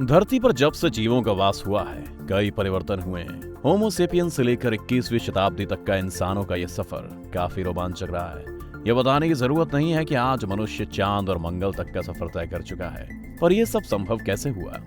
धरती पर जब से जीवों का वास हुआ है, कई परिवर्तन हुए हैं। होमो सेपियंस से लेकर 21वीं शताब्दी तक का इंसानों का यह सफर काफी रोमांचक रहा है। यह बताने की जरूरत नहीं है कि आज मनुष्य चांद और मंगल तक का सफर तय कर चुका है, पर यह सब संभव कैसे हुआ?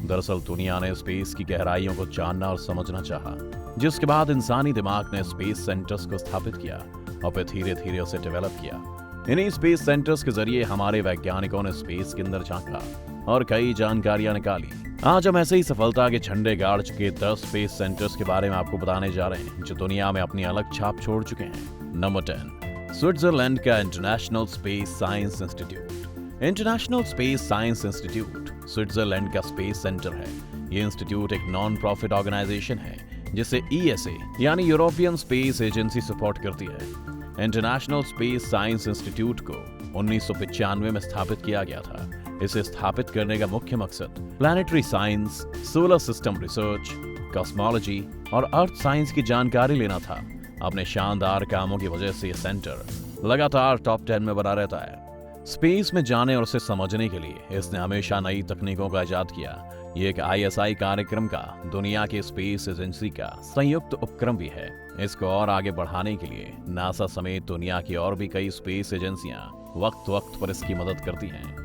दरअसल दुनिया ने स्पेस की गहराइयों को जानना और समझना चाहा, जिसके बाद इंसानी दिमाग ने स्पेस सेंटर्स को स्थापित किया और फिर धीरे धीरे उसे डेवलप किया। इन्हीं स्पेस सेंटर्स के जरिए हमारे वैज्ञानिकों ने स्पेस के अंदर झांका और कई जानकारियां निकाली। आज हम ऐसे ही सफलता के झंडे गाड़ चुके 10 स्पेस सेंटर्स के बारे में आपको बताने जा रहे हैं, जो दुनिया में अपनी अलग छाप छोड़ चुके हैं। नंबर 10, स्विट्जरलैंड का international space science institute. International space science institute Switzerland का स्पेस सेंटर है। ये इंस्टीट्यूट एक नॉन प्रॉफिट ऑर्गेनाइजेशन है जिसे ESA यानी यूरोपियन स्पेस एजेंसी सपोर्ट करती है। इंटरनेशनल स्पेस साइंस इंस्टीट्यूट को 1995 में स्थापित किया गया था। इसे स्थापित करने का मुख्य मकसद planetary science, solar system research, cosmology और अर्थ साइंस की जानकारी लेना था। अपने शानदार कामों की वजह से यह सेंटर लगातार टॉप 10 में बना रहता है। स्पेस में जाने और उसे समझने के लिए इसने हमेशा नई तकनीकों का इजाद किया। ये एक ISI कार्यक्रम का दुनिया के स्पेस एजेंसी का संयुक्त उपक्रम भी है। इसको और आगे बढ़ाने के लिए नासा समेत दुनिया की और भी कई स्पेस एजेंसियां वक्त वक्त पर इसकी मदद करती हैं।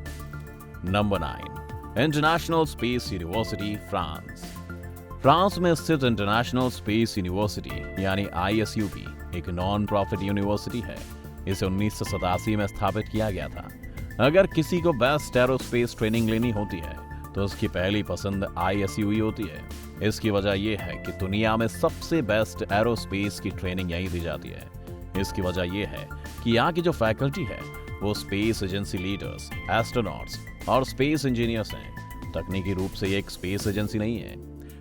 Number 9, international space university France. France में स्थित इंटरनेशनल स्पेस यूनिवर्सिटी यानी ISUP एक नॉन प्रॉफिट यूनिवर्सिटी है। इसे 1987 में स्थापित किया गया था। अगर किसी को बेस्ट एरोस्पेस ट्रेनिंग लेनी होती है तो उसकी पहली पसंद ISUE होती है। इसकी वजह यह है कि दुनिया में सबसे बेस्ट एरोस्पेस की ट्रेनिंग यहीं दी जाती है। इसकी वजह यह है कि यहाँ की जो फैकल्टी है वो स्पेस एजेंसी लीडर्स, एस्ट्रोनॉट्स और स्पेस इंजीनियर्स हैं। तकनीकी रूप से ये एक स्पेस एजेंसी नहीं है,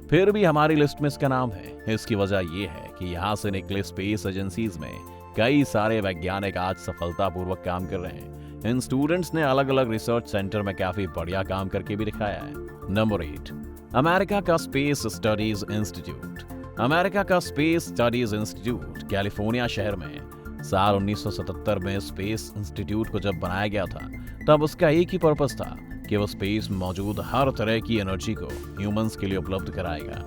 फिर भी हमारी लिस्ट में इसका नाम है। इसकी वजह यह है कि यहाँ से निकले स्पेस एजेंसीज में कई सारे वैज्ञानिक आज सफलतापूर्वक काम कर रहे हैं। इन स्टूडेंट्स ने अलग अलग रिसर्च सेंटर में काफी बढ़िया काम करके भी दिखाया है। नंबर 8, अमेरिका का स्पेस स्टडीज इंस्टीट्यूट। अमेरिका का स्पेस स्टडीज इंस्टीट्यूट कैलिफोर्निया शहर में साल 1977 में स्पेस इंस्टीट्यूट को जब बनाया गया था, तब उसका एक ही पर्पस था कि वो स्पेस में मौजूद हर तरह की एनर्जी को ह्यूमंस के लिए उपलब्ध कराएगा।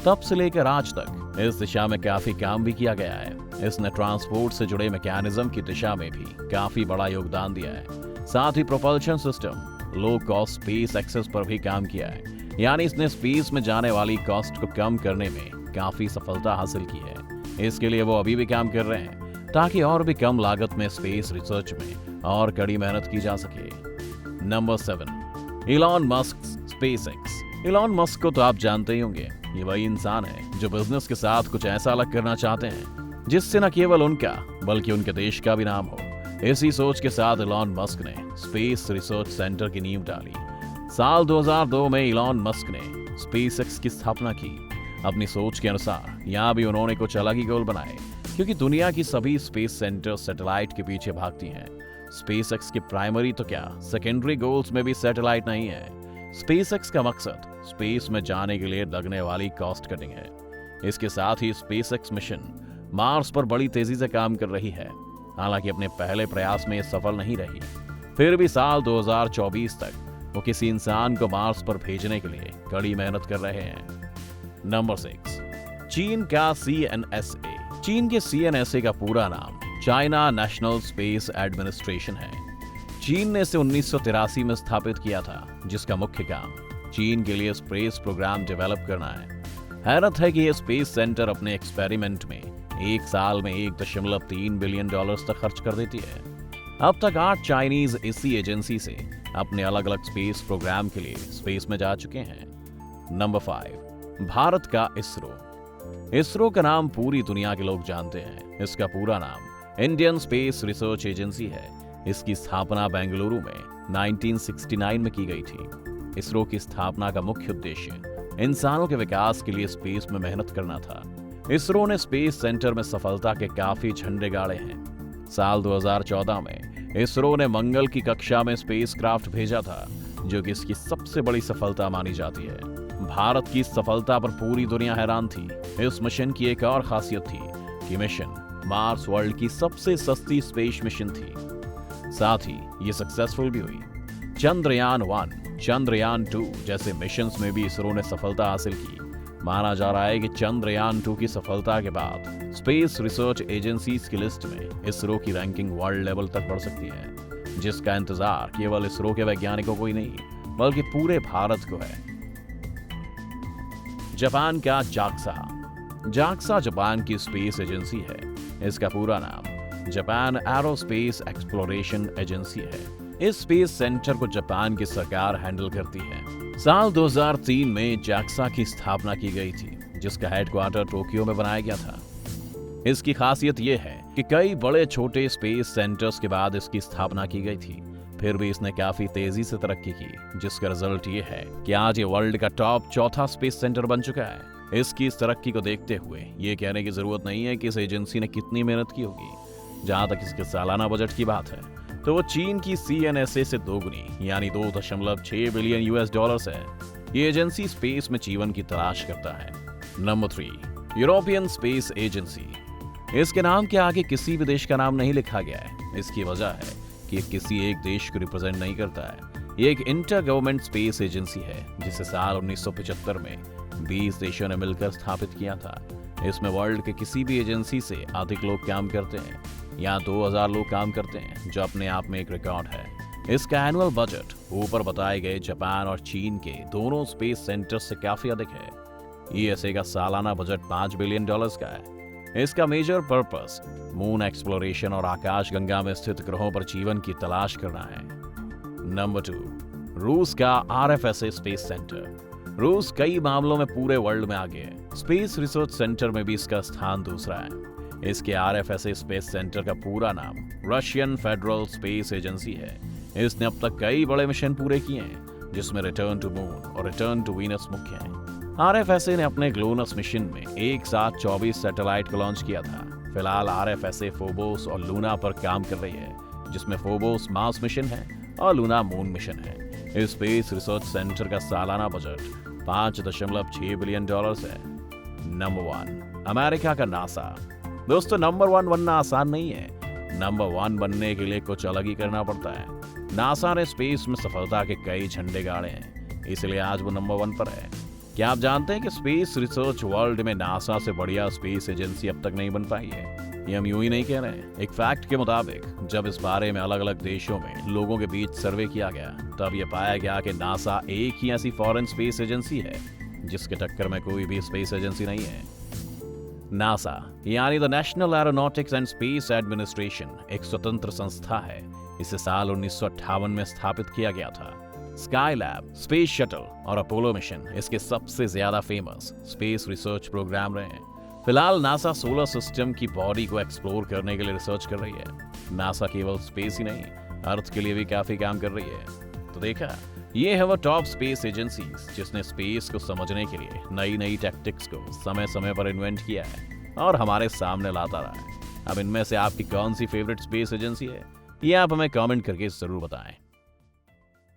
तब से लेकर आज तक इस दिशा में काफी काम भी किया गया है। इसने ट्रांसपोर्ट से जुड़े मैकेनिज्म की दिशा में भी काफी बड़ा योगदान दिया है। साथ ही propulsion system, low cost space access पर भी काम किया है। यानी इसने स्पेस में जाने वाली कॉस्ट को कम करने में काफी सफलता हासिल की है। इसके लिए वो अभी भी काम कर रहे हैं ताकि और भी कम लागत में स्पेस रिसर्च में और कड़ी मेहनत की जा सके। Number 7, Elon Musk SpaceX. Elon Musk को तो आप जानते ही होंगे। ये वही इंसान है जो बिजनेस के साथ कुछ ऐसा अलग करना चाहते हैं जिससे न केवल उनका बल्कि उनके देश का भी नाम हो। इसी सोच के साथ इलॉन मस्क ने स्पेस रिसर्च सेंटर की नींव डाली। साल 2002 में इलॉन मस्क ने स्पेसएक्स की स्थापना की। अपनी सोच के अनुसार यहाँ भी उन्होंने कुछ अलग ही गोल बनाए, क्योंकि दुनिया की सभी स्पेस सेंटर सैटेलाइट के पीछे भागती हैं। स्पेसएक्स के प्राइमरी तो क्या सेकेंडरी गोल्स में भी सैटेलाइट नहीं है। स्पेसएक्स का मकसद स्पेस में जाने के लिए लगने वाली कॉस्ट कटिंग है। इसके साथ ही स्पेसएक्स मिशन मार्स पर बड़ी तेजी से काम कर रही है। हालांकि अपने पहले प्रयास में यह सफल नहीं रही, फिर भी साल 2024 तक वो किसी इंसान को मार्स पर भेजने के लिए कड़ी मेहनत कर रहे हैं। नंबर 6, चीन का CNSA। चीन के CNSA का पूरा नाम चाइना नेशनल स्पेस एडमिनिस्ट्रेशन है। चीन ने इसे 1983 में स्थापित किया था, जिसका मुख्य काम चीन के लिए स्पेस प्रोग्राम डेवलप करना है। हैरत है कि यह स्पेस सेंटर अपने एक्सपेरिमेंट में एक साल में $1.3 बिलियन तक खर्च कर देती है। अब तक 8 चाइनीज इसी एजेंसी से अपने अलग अलग स्पेस प्रोग्राम के लिए स्पेस में जा चुके हैं। नंबर 5, भारत का इसरो। इसरो का नाम पूरी दुनिया के लोग जानते हैं। इसका पूरा नाम इंडियन स्पेस रिसर्च एजेंसी है। इसकी स्थापना बेंगलुरु में 1969 में की गई थी। इसरो की स्थापना का मुख्य उद्देश्य इंसानों के विकास के लिए स्पेस में मेहनत करना था। इसरो ने स्पेस सेंटर में सफलता के काफी झंडे गाड़े हैं। साल 2014 में इसरो ने मंगल की कक्षा में स्पेसक्राफ्ट भेजा था, जो कि इसकी सबसे बड़ी सफलता मानी जाती है। भारत की सफलता पर पूरी दुनिया हैरान थी। इस मिशन की एक और खासियत थी कि मिशन मार्स वर्ल्ड की सबसे सस्ती स्पेस मिशन थी। साथ ही ये सक्सेसफुल भी हुई। चंद्रयान 1 चंद्रयान 2 जैसे मिशंस में भी इसरो ने सफलता हासिल की। माना जा रहा है कि चंद्रयान 2 की सफलता के बाद स्पेस रिसर्च एजेंसीज की लिस्ट में इसरो की रैंकिंग वर्ल्ड लेवल तक बढ़ सकती है, जिसका इंतजार केवल इसरो के वैज्ञानिकों को ही नहीं बल्कि पूरे भारत को है। जापान का जाक्सा जापान की स्पेस एजेंसी है। इसका पूरा नाम जापान एरोस्पेस एक्सप्लोरेशन एजेंसी है। इस स्पेस सेंटर को जापान की सरकार हैंडल करती है। साल 2003 में जाक्सा की स्थापना की गई थी, जिसका हेडक्वार्टर टोक्यो में बनाया गया था। इसकी खासियत यह है कि कई बड़े छोटे स्पेस सेंटर्स के बाद इसकी स्थापना की गई थी, फिर भी इसने काफी तेजी से तरक्की की, जिसका रिजल्ट ये है कि आज ये वर्ल्ड का टॉप चौथा स्पेस सेंटर बन चुका है। इसकी इस तरक्की को देखते हुए ये कहने की जरूरत नहीं है कि इस एजेंसी ने कितनी मेहनत की होगी। जहां तक इसके सालाना बजट की बात है तो वो चीन की CNSA से दोगुनी यानी 2.6 बिलियन US है। ये एजेंसी स्पेस में जीवन की तलाश करता है। Number 3, European space agency. इसके नाम के आगे किसी भी देश का नाम नहीं लिखा गया है। इसकी वजह है कि ये किसी एक देश को रिप्रेजेंट नहीं करता है। ये एक इंटर गवर्नमेंट स्पेस एजेंसी है, जिसे साल 1975 में 20 देशों ने मिलकर स्थापित किया था। इसमें वर्ल्ड के किसी भी एजेंसी से अधिक लोग काम करते हैं। यहाँ 2000 लोग काम करते हैं, जो अपने आप में एक रिकॉर्ड है। इसका एनुअल बजट ऊपर बताए गए जापान और चीन के दोनों स्पेस सेंटर से काफी अधिक है। ESA का सालाना बजट $5 बिलियन का है। इसका मेजर पर्पस मून एक्सप्लोरेशन और आकाश गंगा में स्थित ग्रहों पर जीवन की तलाश करना है। नंबर 2, रूस का RFSA स्पेस सेंटर। रूस कई मामलों में पूरे वर्ल्ड में आगे है। स्पेस रिसर्च सेंटर में भी इसका स्थान दूसरा है। इसके RFSA स्पेस सेंटर का पूरा नाम रशियन फेडरल स्पेस एजेंसी है। इसने अब तक कई बड़े मिशन पूरे किए हैं, जिसमें रिटर्न टू मून और रिटर्न टू वीनस मुख्य हैं। RFSA ने अपने ग्लोनस मिशन में एक साथ 24 सैटेलाइट को लॉन्च किया था। फिलहाल RFSA फोबोस और लूना पर काम कर रही है, जिसमें फोबोस मार्स मिशन है और लूना मून मिशन है। इस स्पेस रिसर्च सेंटर का सालाना बजट $5.6 बिलियन है। नंबर 1, अमेरिका का नासा। दोस्तों, नंबर 1 बनना आसान नहीं है। नंबर 1 बनने के लिए कुछ अलग ही करना पड़ता है। नासा ने स्पेस में सफलता के कई झंडे गाड़े हैं, इसलिए आज वो नंबर 1 पर है। क्या आप जानते हैं कि स्पेस रिसर्च वर्ल्ड में नासा से बढ़िया स्पेस एजेंसी अब तक नहीं बन पाई है? ये हम यूं ही नहीं कह रहे हैं। एक फैक्ट के मुताबिक जब इस बारे में अलग अलग देशों में लोगों के बीच सर्वे किया गया, तब ये पाया गया कि नासा एक ही ऐसी फॉरेन स्पेस एजेंसी है जिसके टक्कर में कोई भी स्पेस एजेंसी नहीं है। नासा यानी the national aeronautics and space administration एक स्वतंत्र संस्था है। इसे साल 1958 में स्थापित किया गया था। स्काईलैब, स्पेस शटल और अपोलो मिशन इसके सबसे ज्यादा फेमस स्पेस रिसर्च प्रोग्राम रहे हैं। फिलहाल नासा सोलर सिस्टम की बॉडी को एक्सप्लोर करने के लिए रिसर्च कर रही है। नासा केवल स्पेस ही नहीं, अर्थ के लिए भी काफी काम कर रही है। तो देखा, ये है वो टॉप स्पेस एजेंसीज जिसने स्पेस को समझने के लिए नई नई टैक्टिक्स को समय समय पर इन्वेंट किया है और हमारे सामने लाता रहा है। अब इनमें से आपकी कौन सी फेवरेट स्पेस एजेंसी है, ये आप हमें कमेंट करके जरूर बताएं।